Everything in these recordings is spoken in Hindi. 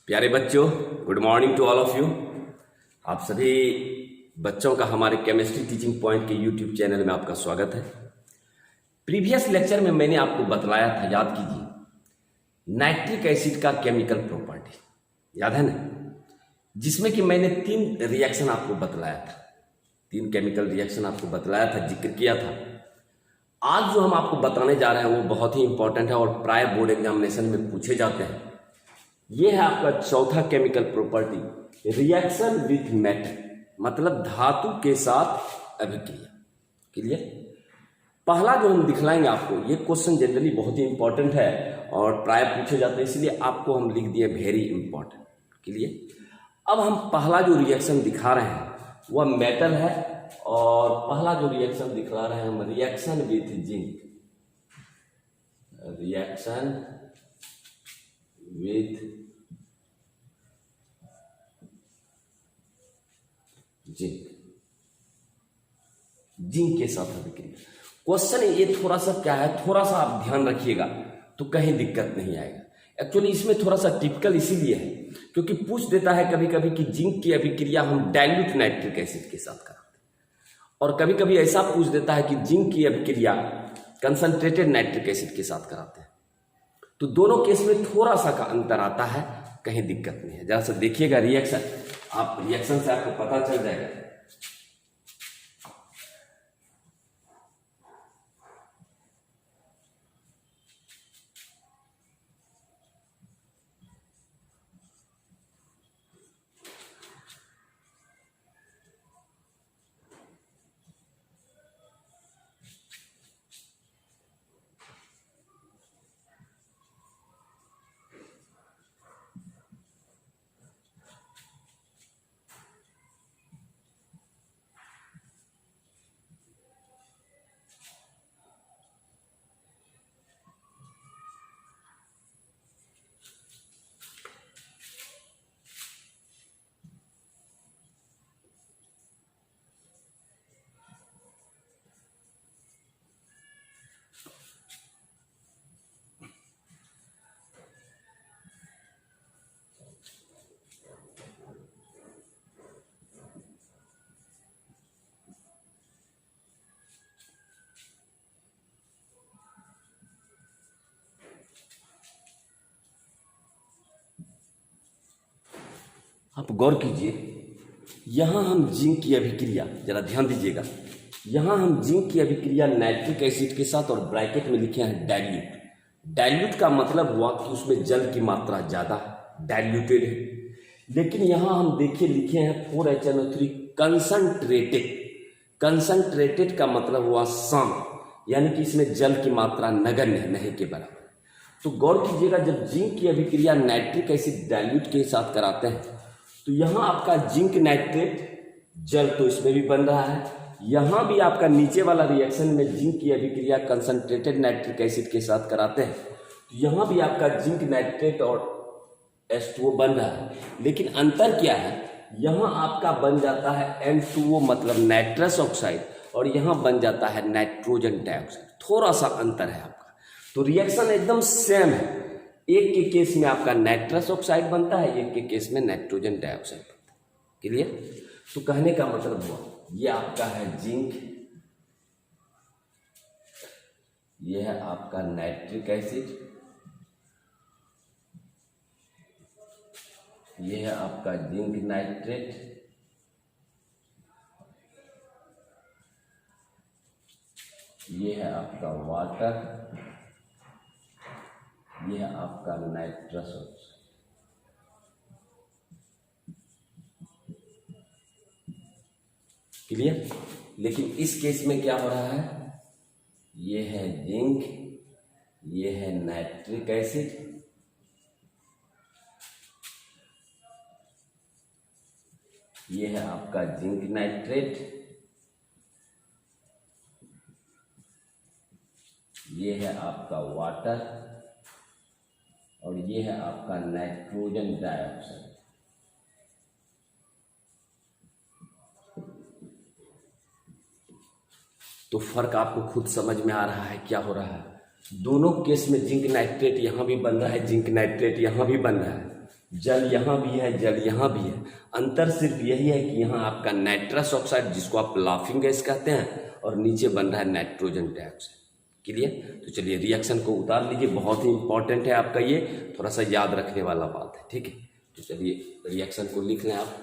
प्यारे बच्चों, good morning to all of you. आप सभी बच्चों का हमारे केमिस्ट्री टीचिंग पॉइंट के यूट्यूब चैनल में आपका स्वागत है। प्रीवियस लेक्चर में मैंने आपको बतलाया था, याद कीजिए, नाइट्रिक एसिड का केमिकल प्रॉपर्टी याद है ना, जिसमें कि मैंने 3 रिएक्शन आपको बतलाया था, 3 केमिकल रिएक्शन आपको बतलाया था, जिक्र किया था। आज जो हम आपको बताने जा रहे हैं वो बहुत ही इंपॉर्टेंट है और प्राय बोर्ड एग्जामिनेशन में पूछे जाते हैं। ये है आपका चौथा chemical property, reaction with metal, मतलब धातु के साथ अभिक्रिया। क्लियर? पहला जो हम दिखलाएंगे आपको, ये क्वेश्चन जनरली बहुत ही इंपॉर्टेंट है और प्राय पूछे जाते हैं, इसलिए आपको हम लिख दिए वेरी इंपॉर्टेंट। क्लियर? अब हम पहला जो रिएक्शन दिखा रहे हैं वह मेटल है और पहला जो रिएक्शन दिखला रहे हैं हम reaction with zinc, reaction with zinc, zinc के साथ अभिक्रिया। क्वेश्चन ये थोड़ा सा क्या है, थोड़ा सा आप ध्यान रखिएगा तो कहीं दिक्कत नहीं आएगा। एक्चुअली इसमें थोड़ा सा टिपिकल इसीलिए है क्योंकि पूछ देता है कभी कभी कि जिंक की अभिक्रिया हम डाइल्यूट नाइट्रिक एसिड के साथ कराते हैं, और कभी कभी ऐसा पूछ देता है कि जिंक की अभिक्रिया कंसंट्रेटेड नाइट्रिक एसिड के साथ कराते हैं। तो दोनों केस में थोड़ा सा का अंतर आता है, कहीं दिक्कत नहीं है। जरा सा देखिएगा रिएक्शन, आप रिएक्शन से आपको पता चल जाएगा। आप गौर कीजिए, यहां हम जिंक की अभिक्रिया, जरा ध्यान दीजिएगा, यहां हम जिंक की अभिक्रिया नाइट्रिक एसिड के साथ और ब्रैकेट में लिखे हैं डाइल्यूट। डाइल्यूट का मतलब हुआ कि उसमें जल की मात्रा ज्यादा डाइल्यूटेड है। लेकिन यहां हम देखिए लिखे हैं 4HNO3 कंसंट्रेटेड। कंसंट्रेटेड का मतलब हुआ सम, यानी कि इसमें जल की मात्रा नगण्य नहीं के बराबर। तो गौर कीजिएगा, जब जिंक की अभिक्रिया नाइट्रिक एसिड डाइल्यूट के साथ कराते हैं तो यहां आपका जिंक नाइट्रेट जल तो इसमें भी बन रहा है, यहां भी आपका नीचे वाला रिएक्शन में जिंक की अभिक्रिया कंसंट्रेटेड नाइट्रिक एसिड के साथ कराते हैं तो यहां भी आपका जिंक नाइट्रेट और H2O बन रहा है। लेकिन अंतर क्या है, यहां आपका बन जाता है N2O मतलब नाइट्रस ऑक्साइड, और यहां बन जाता है नाइट्रोजन डाइऑक्साइड। थोड़ा सा अंतर है आपका, तो रिएक्शन एकदम सेम है। एक के केस में आपका नाइट्रस ऑक्साइड बनता है, एक के केस में नाइट्रोजन डाइऑक्साइड बनता है। क्लियर? तो कहने का मतलब हुआ, ये आपका है जिंक, ये है आपका नाइट्रिक एसिड, ये है आपका जिंक नाइट्रेट, ये है आपका वाटर, ये है आपका नाइट्रस ऑक्साइड। क्लियर? लेकिन इस केस में क्या हो रहा है, ये है जिंक, ये है नाइट्रिक एसिड, ये है आपका जिंक नाइट्रेट, ये है आपका वाटर, और ये है आपका नाइट्रोजन डाइऑक्साइड। तो फर्क आपको खुद समझ में आ रहा है क्या हो रहा है। दोनों केस में जिंक नाइट्रेट यहाँ भी बन रहा है, जिंक नाइट्रेट यहाँ भी बन रहा है, जल यहाँ भी है, जल यहाँ भी है। अंतर सिर्फ यही है कि यहाँ आपका नाइट्रस ऑक्साइड, जिसको आप लाफिंग गैस कहते हैं, और नीचे बन रहा है नाइट्रोजन डाइऑक्साइड। क्लियर? तो चलिए रिएक्शन को उतार लीजिए, बहुत ही इंपॉर्टेंट है आपका ये, थोड़ा सा याद रखने वाला बात है, ठीक है। तो चलिए रिएक्शन को लिख लें आप।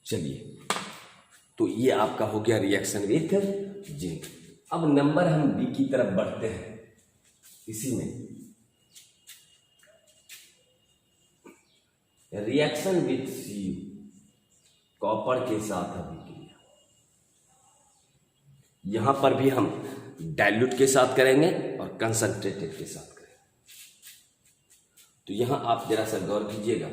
चलिए, तो ये आपका हो गया रिएक्शन विथ जिंक। अब नंबर हम बी की तरफ बढ़ते हैं। इसी में रिएक्शन विथ सी, कॉपर के साथ अभिक्रिया। यहां पर भी हम डाइल्यूट के साथ करेंगे और कंसंट्रेटेड के साथ करेंगे। तो यहां आप जरा सा गौर कीजिएगा।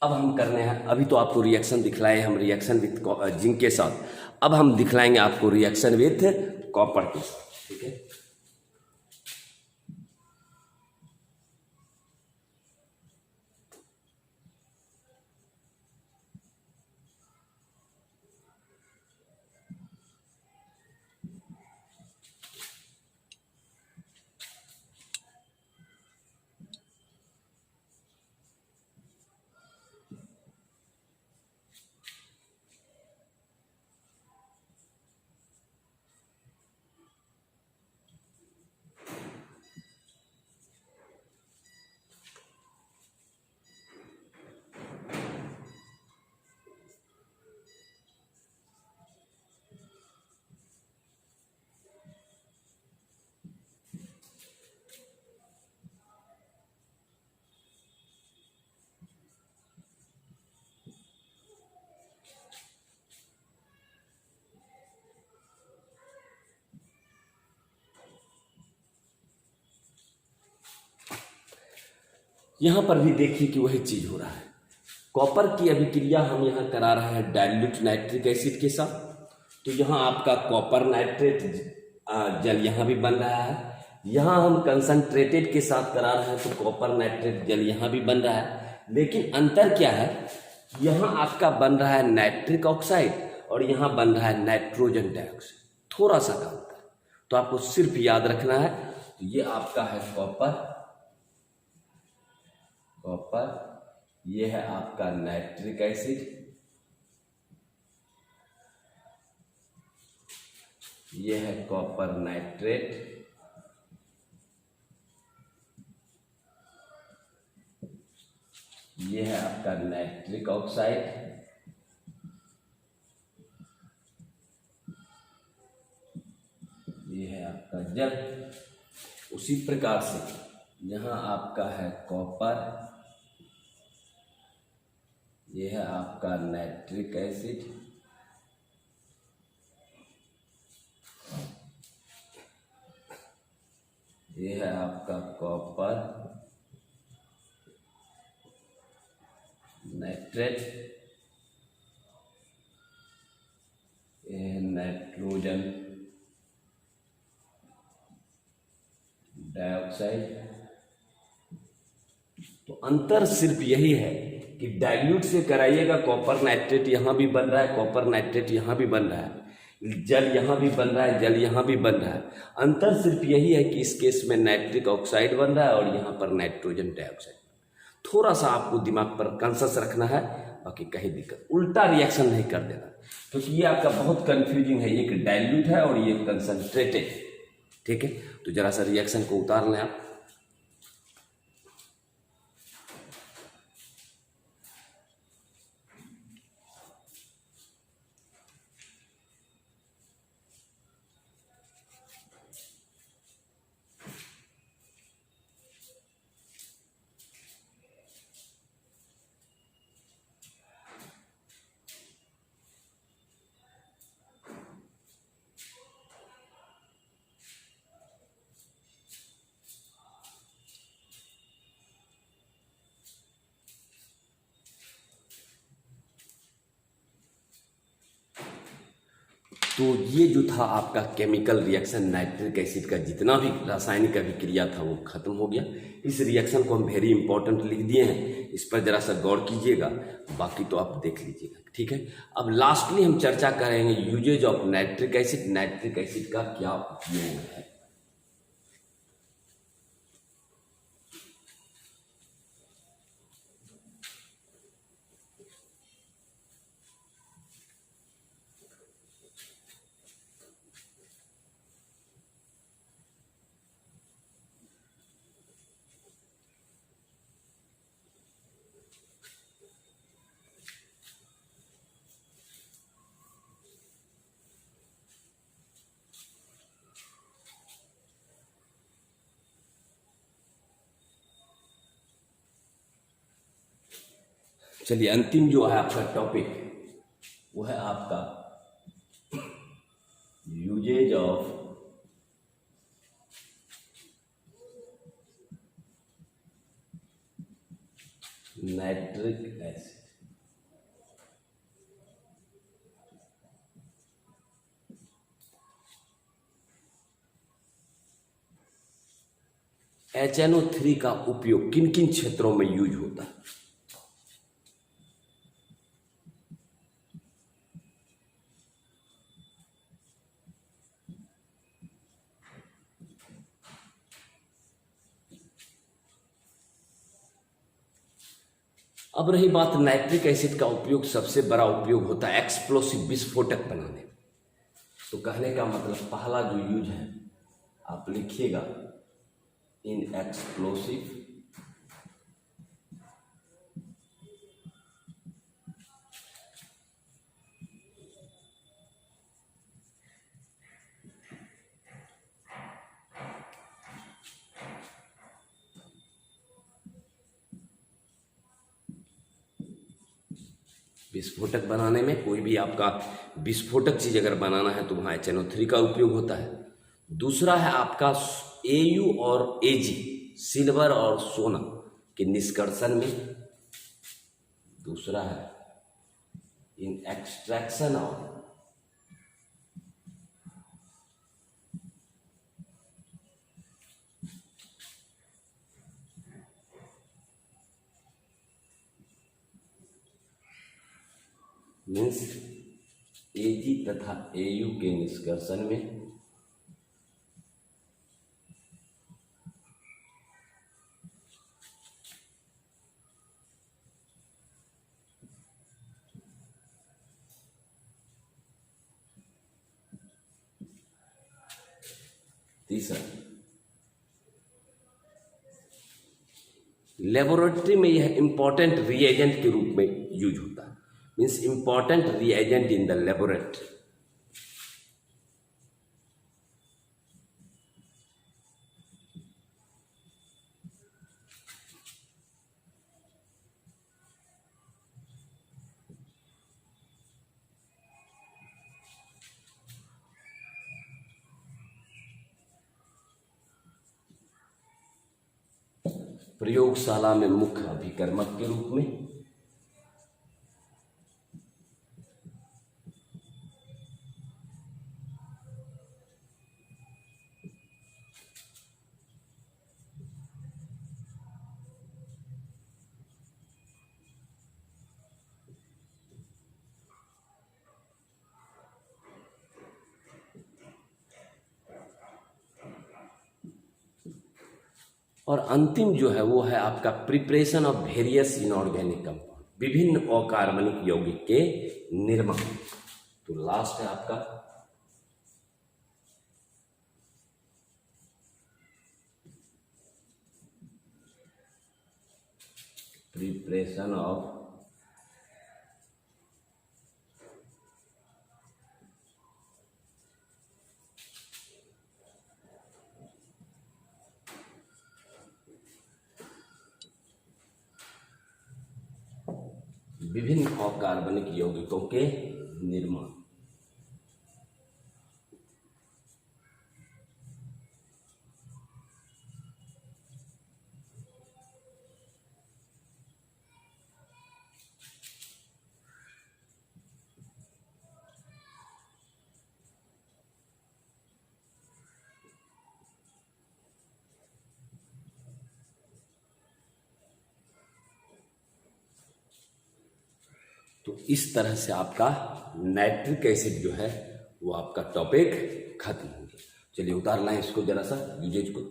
अब हम करने हैं, अभी तो आपको रिएक्शन दिखलाए हम रिएक्शन विथ जिंक के साथ, अब हम दिखलाएंगे आपको रिएक्शन विथ कॉपर के साथ, ठीक है। यहां पर भी देखिए कि वही चीज हो रहा है। कॉपर की अभिक्रिया हम यहां करा रहे हैं डाइल्यूट नाइट्रिक एसिड के साथ। तो यहां आपका कॉपर नाइट्रेट जल यहां भी बन रहा है। यहां हम कंसंट्रेटेड के साथ करा रहे हैं तो कॉपर नाइट्रेट जल यहां भी बन रहा है। लेकिन अंतर क्या है, यहां आपका बन रहा है नाइट्रिक ऑक्साइड और यहां बन रहा है नाइट्रोजन डाइऑक्साइड, थोड़ा सा का अंतर। तो आपको सिर्फ याद रखना है, तो ये आपका है कॉपर, ये है आपका नाइट्रिक एसिड, ये है कॉपर नाइट्रेट, ये है आपका नाइट्रिक ऑक्साइड, ये है आपका जल। उसी प्रकार से यहां आपका है कॉपर, ये है आपका नाइट्रिक एसिड, ये है आपका कॉपर नाइट्रेट, ये है नाइट्रोजन डाइऑक्साइड। तो अंतर सिर्फ यही है कि डाइल्यूट से कराइएगा, कॉपर नाइट्रेट यहां भी बन रहा है, कॉपर नाइट्रेट यहां भी बन रहा है, जल यहां भी बन रहा है, जल यहां भी बन रहा है। अंतर सिर्फ यही है कि इस केस में नाइट्रिक ऑक्साइड बन रहा है और यहां पर नाइट्रोजन डाइऑक्साइड। थोड़ा सा आपको दिमाग पर कॉन्शस रखना है, बाकी कहीं दिक्कत, उल्टा रिएक्शन नहीं कर देना, क्योंकि ये आपका बहुत कंफ्यूजिंग है। एक डाइल्यूट है और ये कंसंट्रेटेड, ठीक है। तो जरा सा रिएक्शन को उतार लें आप। तो ये जो था आपका केमिकल रिएक्शन, नाइट्रिक एसिड का जितना भी रासायनिक अभिक्रिया था वो खत्म हो गया। इस रिएक्शन को हम वेरी इंपॉर्टेंट लिख दिए हैं, इस पर जरा सा गौर कीजिएगा, बाकी तो आप देख लीजिएगा, ठीक है। अब लास्टली हम चर्चा करेंगे usages of nitric acid, nitric acid का क्या उपयोग है। चलिए, अंतिम जो है आपका टॉपिक वो है आपका usage of nitric acid. HNO3 का उपयोग किन किन क्षेत्रों में यूज होता है। अब रही बात नाइट्रिक एसिड का उपयोग, सबसे बड़ा उपयोग होता है एक्सप्लोसिव, विस्फोटक बनाने। तो कहने का मतलब पहला जो यूज है आप लिखिएगा इन एक्सप्लोसिव विस्फोटक बनाने में, कोई भी आपका विस्फोटक चीज अगर बनाना है तो वहाँ HNO3 का उपयोग होता है। दूसरा है आपका AU और AG, सिल्वर और सोना के निष्कर्षण में। दूसरा है in extraction of means AG तथा AU के निष्कर्षण में। तीसरा, लेबोरेटरी में यह इंपॉर्टेंट रिएजेंट के रूप में यूज होता है, means important reagent in the laboratory. प्रयोगशाला में मुख्य अभिकर्मक के रूप में। और अंतिम जो है वो है आपका preparation of various inorganic compound, विभिन्न अकार्बनिक यौगिक के निर्माण। तो लास्ट है आपका प्रिपरेशन ऑफ विभिन्न अकार्बनिक यौगिकों के निर्माण। इस तरह से आपका नाइट्रिक एसिड जो है वो आपका टॉपिक खत्म हो गया। चलिए उतार लाएं इसको जरा सा यूजेज को।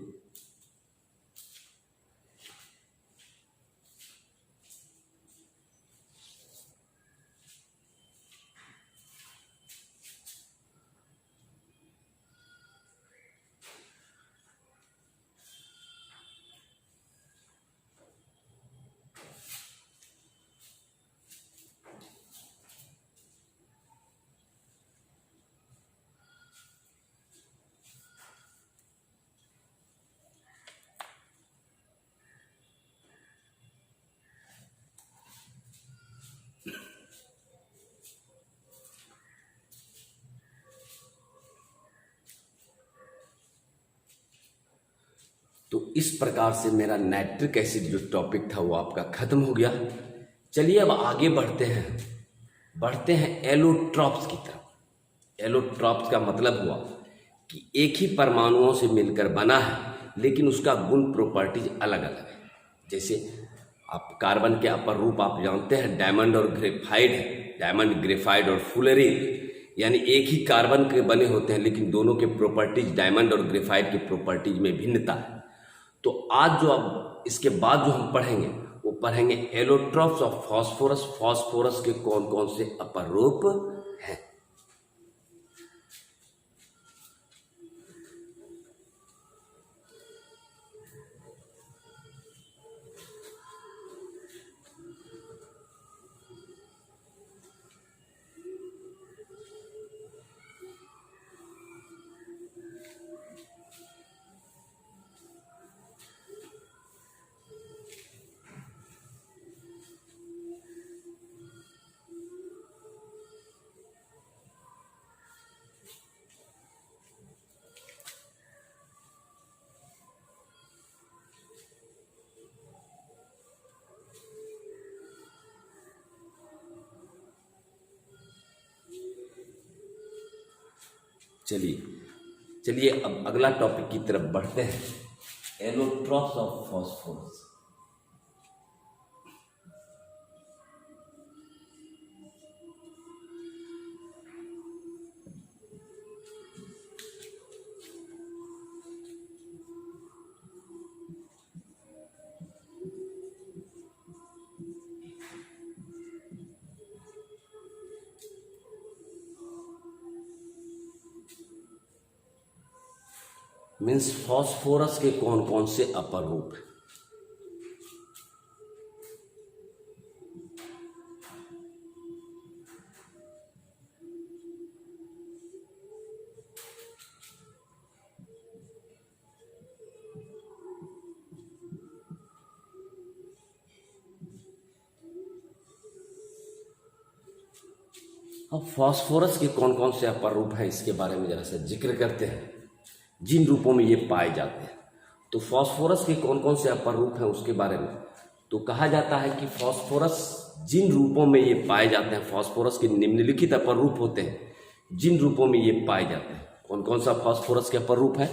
तो इस प्रकार से मेरा नाइट्रिक एसिड जो टॉपिक था वो आपका खत्म हो गया। चलिए अब आगे बढ़ते हैं एलोट्रॉप्स की तरफ। एलोट्रॉप्स का मतलब हुआ कि एक ही परमाणुओं से मिलकर बना है लेकिन उसका गुण प्रॉपर्टीज अलग अलग है। जैसे आप कार्बन के अपर रूप आप जानते हैं डायमंड और ग्रेफाइड है, डायमंड ग्रेफाइड और फुलेरिन, यानी एक ही कार्बन के बने होते हैं लेकिन दोनों के प्रॉपर्टीज डायमंड और ग्रेफाइड की प्रॉपर्टीज में भिन्नता है। तो आज जो अब इसके बाद जो हम पढ़ेंगे वो पढ़ेंगे एलोट्रॉप्स ऑफ फास्फोरस। फास्फोरस के कौन कौन से अपर रूप हैं। चलिए अब अगला टॉपिक की तरफ बढ़ते हैं, allotropes of phosphorus. Means phosphorus के कौन कौन से अपर रूप हैं। अब फास्फोरस के कौन कौन से अपर रूप हैं इसके बारे में जरा सा जिक्र करते हैं, जिन रूपों में ये पाए जाते हैं। तो फास्फोरस के कौन कौन से अपर रूप हैं उसके बारे में तो कहा जाता है कि फास्फोरस जिन रूपों में ये पाए जाते हैं, फास्फोरस के निम्नलिखित अपर रूप होते हैं जिन रूपों में ये पाए जाते हैं। कौन कौन सा फास्फोरस के अपर रूप है?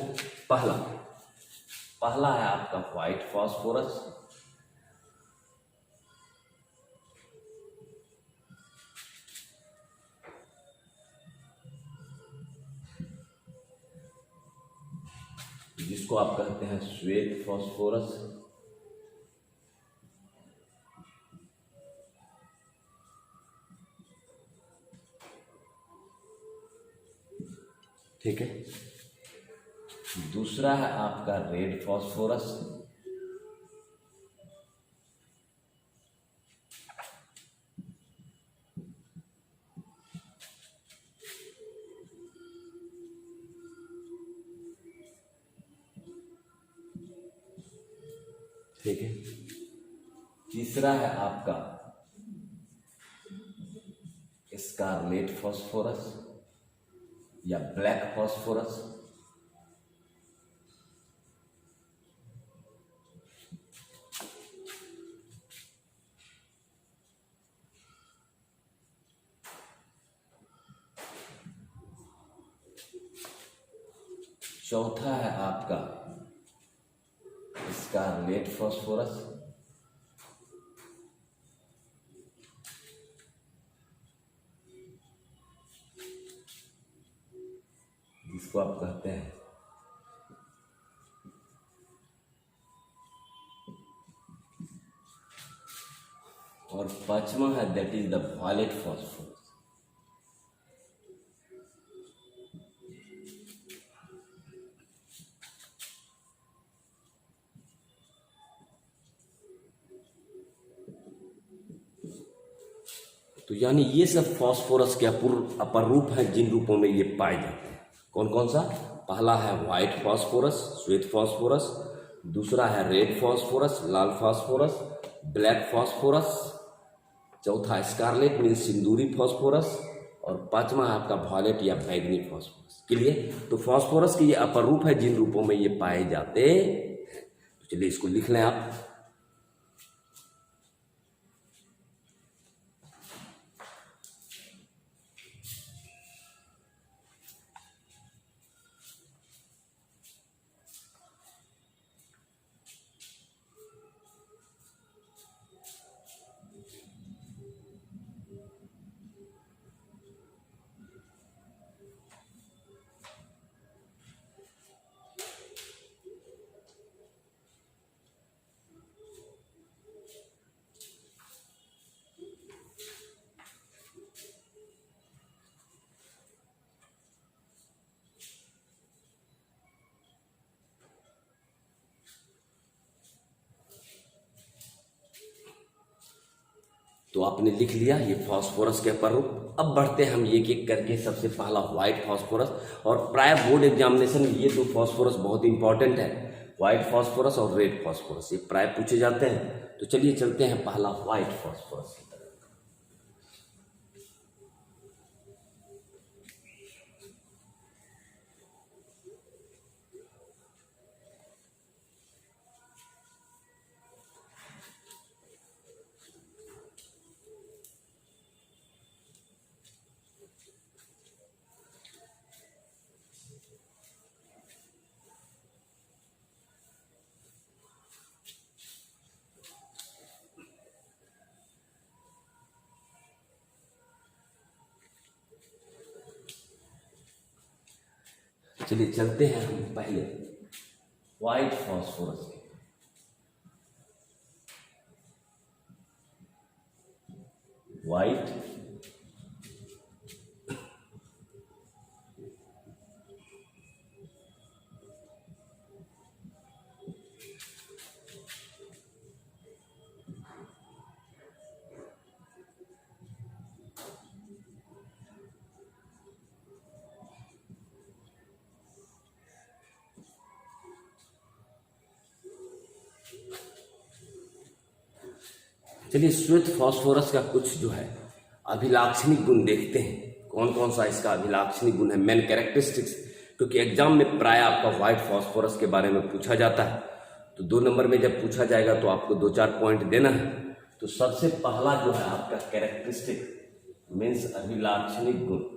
पहला है आपका व्हाइट फास्फोरस, जिसको आप कहते हैं श्वेत फास्फोरस। ठीक है। दूसरा है आपका रेड फास्फोरस, ठीक है। तीसरा है आपका स्कारलेट फास्फोरस या ब्लैक फास्फोरस। चौथा है आपका स्कारलेट फास्फोरस। और पांचवा है that is the violet phosphorus. तो यानी ये सब फास्फोरस के अपर रूप हैं जिन रूपों में ये पाए जाते हैं। कौन कौन सा? पहला है व्हाइट फास्फोरस, श्वेत फास्फोरस। दूसरा है रेड फास्फोरस, लाल फास्फोरस। Black phosphorus. चौथा स्कारलेट मीन सिंदूरी फास्फोरस। और पांचवा है आपका वॉयलेट या बैगनी फास्फोरस। क्लियर? तो फास्फोरस के ये अपर रूप है जिन रूपों में ये पाए जाते हैं। तो चलिए इसको लिख लें आप। तो आपने लिख लिया ये फास्फोरस के अपर रूप। अब बढ़ते हैं हम एक एक करके। सबसे पहला व्हाइट फास्फोरस, और प्राय बोर्ड एग्जामिनेशन में ये दो फास्फोरस बहुत इंपॉर्टेंट है, व्हाइट फास्फोरस और रेड फास्फोरस, ये प्राय पूछे जाते हैं। तो चलिए चलते हैं पहला व्हाइट फास्फोरस की तरफ। चलिए चलते हैं हम पहले व्हाइट फास्फोरस के। व्हाइट चलिए श्वेत फास्फोरस का कुछ जो है अभिलाक्षणिक गुण देखते हैं। कौन कौन सा इसका अभिलाक्षणिक गुण है, मेन कैरेक्टरिस्टिक्स, क्योंकि एग्जाम में प्राय आपका व्हाइट फास्फोरस के बारे में पूछा जाता है। तो 2 नंबर में जब पूछा जाएगा तो आपको 2-4 पॉइंट देना है। तो सबसे पहला जो है आपका कैरेक्टरिस्टिक मीन्स अभिलाक्षणिक गुण।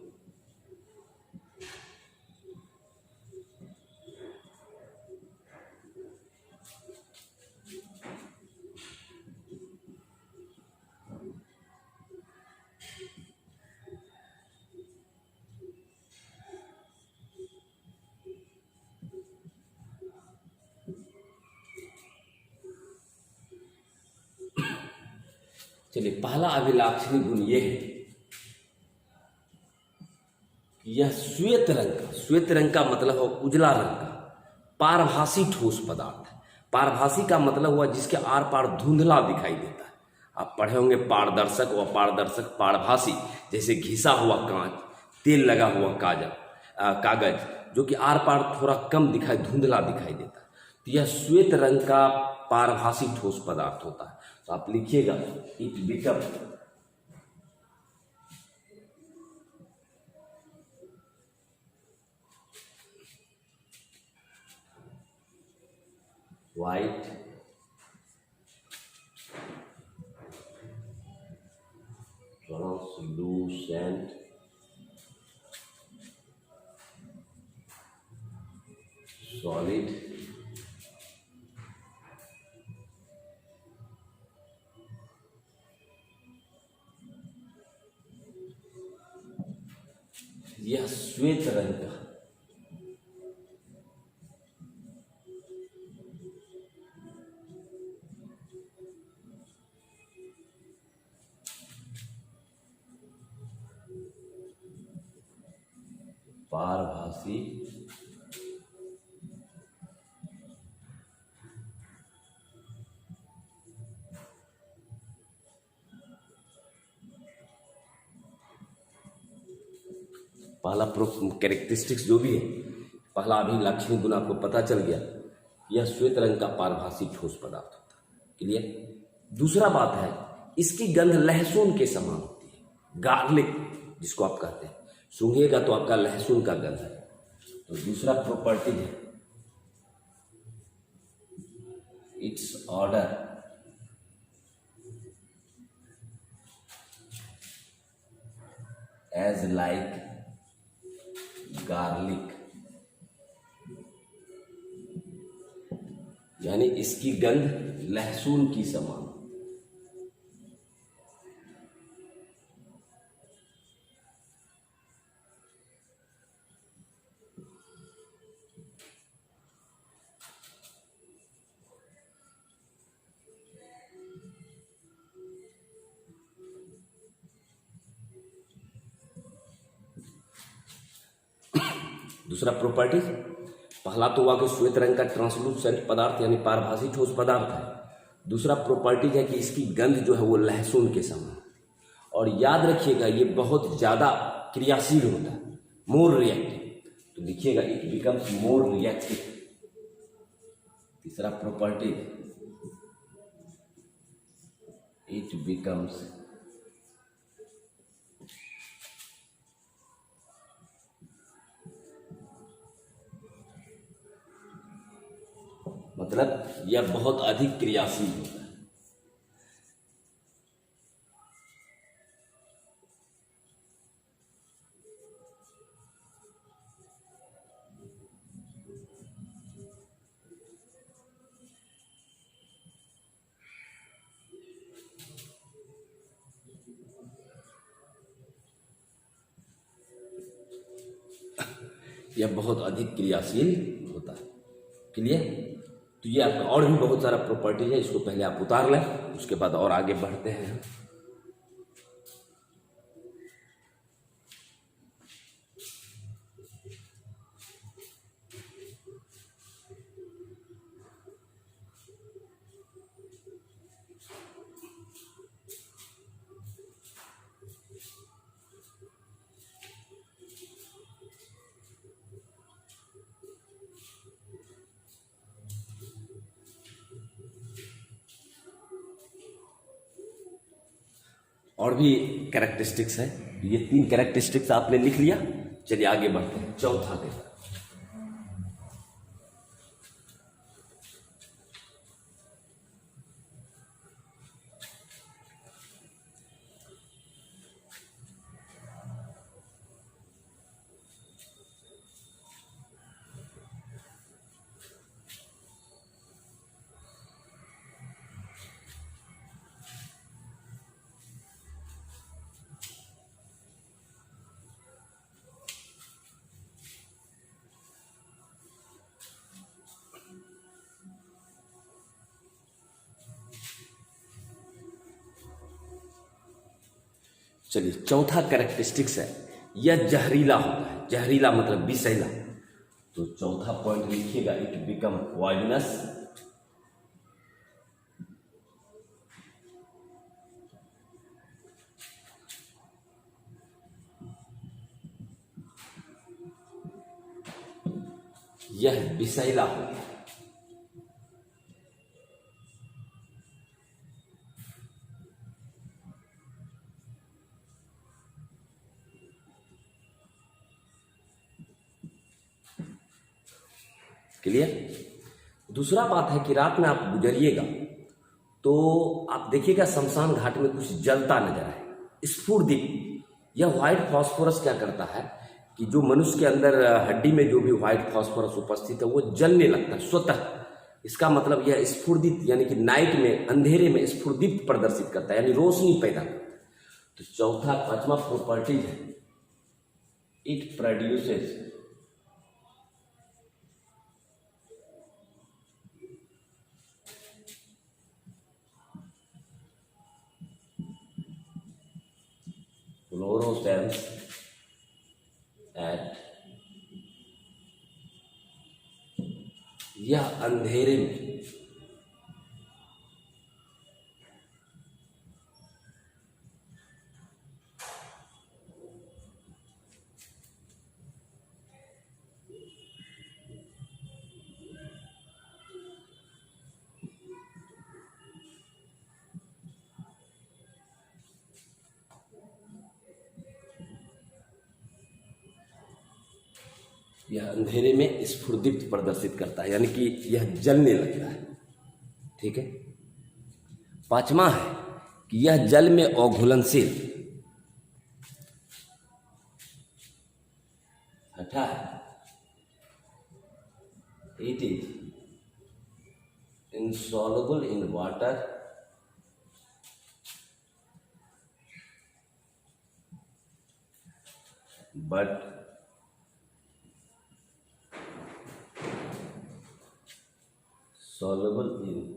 चलिए पहला अभिलाक्षणिक गुण ये है कि यह श्वेत रंग का, श्वेत रंग का मतलब है उजला रंग का पारभासी ठोस पदार्थ है। पारभासी का मतलब हुआ जिसके आर पार धुंधला दिखाई देता है। आप पढ़े होंगे पारदर्शक व अपारदर्शक, पारभासी जैसे घिसा हुआ कांच, तेल लगा हुआ कागज जो कि आर पार थोड़ा कम दिखाई, धुंधला दिखाई देता है। तो यह श्वेत रंग का पारभासी ठोस पदार्थ होता है। तो आप लिखिएगा it become white translucent solid यह श्वेत रंग का पारभासी पहला कैरेक्टरिस्टिक्स जो भी है, पहला अभी लाक्षणिक गुण आपको पता चल गया, यह श्वेत रंग का पारभासी ठोस पदार्थ होता है। क्लियर। दूसरा बात है, इसकी गंध लहसुन के समान होती है, गार्लिक जिसको आप कहते हैं, सूंघेगा तो आपका लहसुन का गंध है। तो दूसरा प्रॉपर्टी है, it's order as like garlic, यानी इसकी गंध लहसुन की समान। दूसरा प्रॉपर्टी, पहला तो हुआ कि श्वेत रंग का ट्रांसलूसेंट पदार्थ यानी पारभासी ठोस पदार्थ है। दूसरा प्रॉपर्टी है कि इसकी गंध जो है वो लहसुन के समान। और याद रखिएगा ये बहुत ज़्यादा क्रियाशील होता है, मोर रिएक्टिव। तो लिखिएगा इट बिकम्स मोर रिएक्टिव। तीसरा प्रॉपर्टी, इट बिकम्स मतलब यह बहुत अधिक क्रियाशील होता है। यह बहुत अधिक क्रियाशील होता है। क्लियर। तो ये आपका और भी बहुत सारा प्रॉपर्टी है, इसको पहले आप उतार लें, उसके बाद और आगे बढ़ते हैं। और भी कैरेक्टरिस्टिक्स है, ये 3 कैरेक्टरिस्टिक्स आपने लिख लिया। चलिए आगे बढ़ते हैं चौथा के साथ। चलिए चौथा कैरेक्टरिस्टिक्स है, यह जहरीला होता है। जहरीला मतलब विषैला। तो चौथा पॉइंट लिखिएगा, इट बिकम पॉइजनस। यह विषैला होता है। क्लियर। दूसरा बात है कि रात में आप गुजरिएगा तो आप देखिएगा शमशान घाट में कुछ जलता नजर आए, स्फुरदीप। यह व्हाइट फास्फोरस क्या करता है कि जो मनुष्य के अंदर हड्डी में जो भी व्हाइट फास्फोरस उपस्थित है वो जलने लगता है स्वतः। इसका मतलब यह स्फुरदीप यानी कि नाइट में, अंधेरे में स्फुरदीप प्रदर्शित करता है, यानी रोशनी पैदा करता है। तो चौथा पांचवा प्रॉपर्टीज है, इट प्रोड्यूसेस फ्लोरोसेंस at यह अंधेरे में स्फुर्दीप्त प्रदर्शित करता है, यानी कि यह जलने लगता है। ठीक है। पांचवा है कि यह जल में अघुलनशील। छठा है it is insoluble in water but soluble in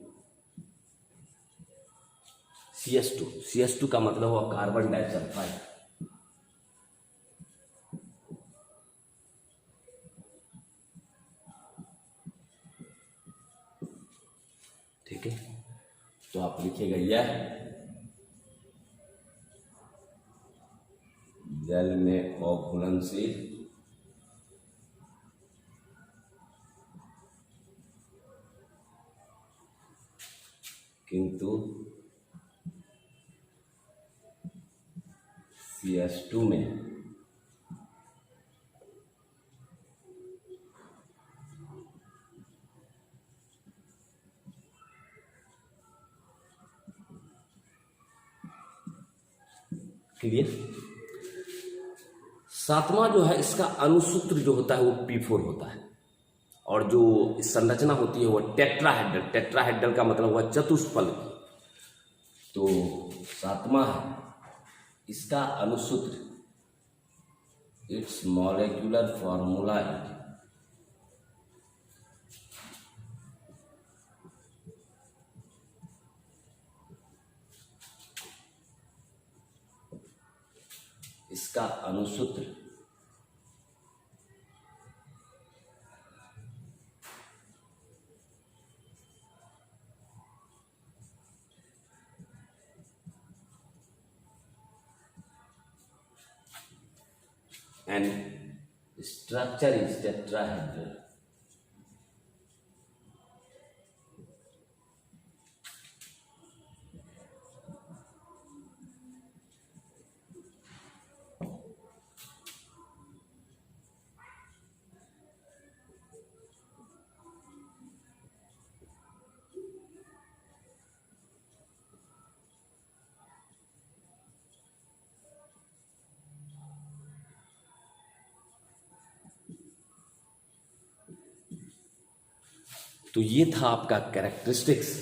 CS2। CS2 का मतलब हुआ कार्बन डाइसल्फाइड। ठीक है। तो आप लिखिएगा यह जल में अघुलनशील किंतु CS2 में क्लियर। सातवां जो है इसका अणुसूत्र जो होता है वो P4 होता है, और जो संरचना होती है वो टेट्राहेड्रल। टेट्राहेड्रल का मतलब हुआ चतुष्फल। तो सातवां है इसका अणुसूत्र, इट्स मॉलिक्यूलर फॉर्मूला इसका अणुसूत्र and structure is tetrahedral। तो ये था आपका कैरेक्टरिस्टिक्स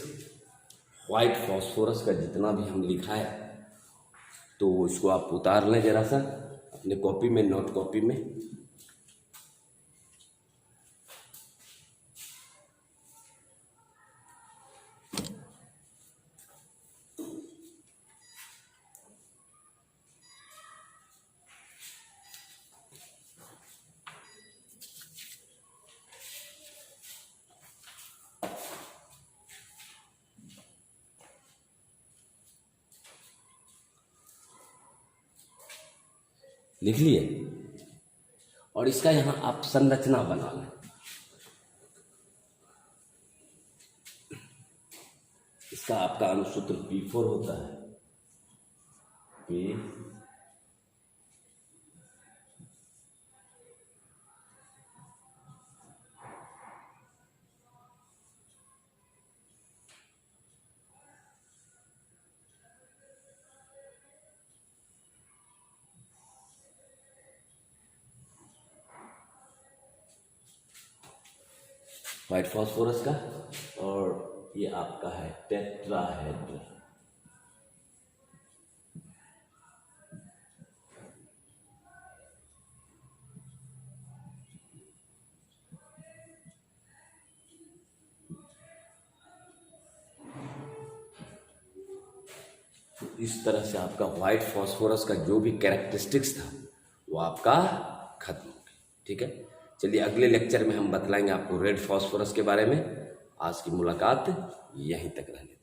व्हाइट फॉस्फोरस का, जितना भी हम लिखा है। तो इसको आप उतार लें जरा सा अपने कॉपी में, नोट कॉपी में। लिख लिए, और इसका यहां आप संरचना बना लें। इसका आपका अणुसूत्र P4 होता है। P व्हाइट फॉस्फोरस का, और ये आपका है टेट्राहेड्रल। इस तरह से आपका व्हाइट फॉस्फोरस का जो भी कैरेक्टरिस्टिक्स था वो आपका खत्म हो गया। ठीक है। चलिए अगले लेक्चर में हम बतलाएंगे आपको रेड फास्फोरस के बारे में। आज की मुलाकात यहीं तक रहने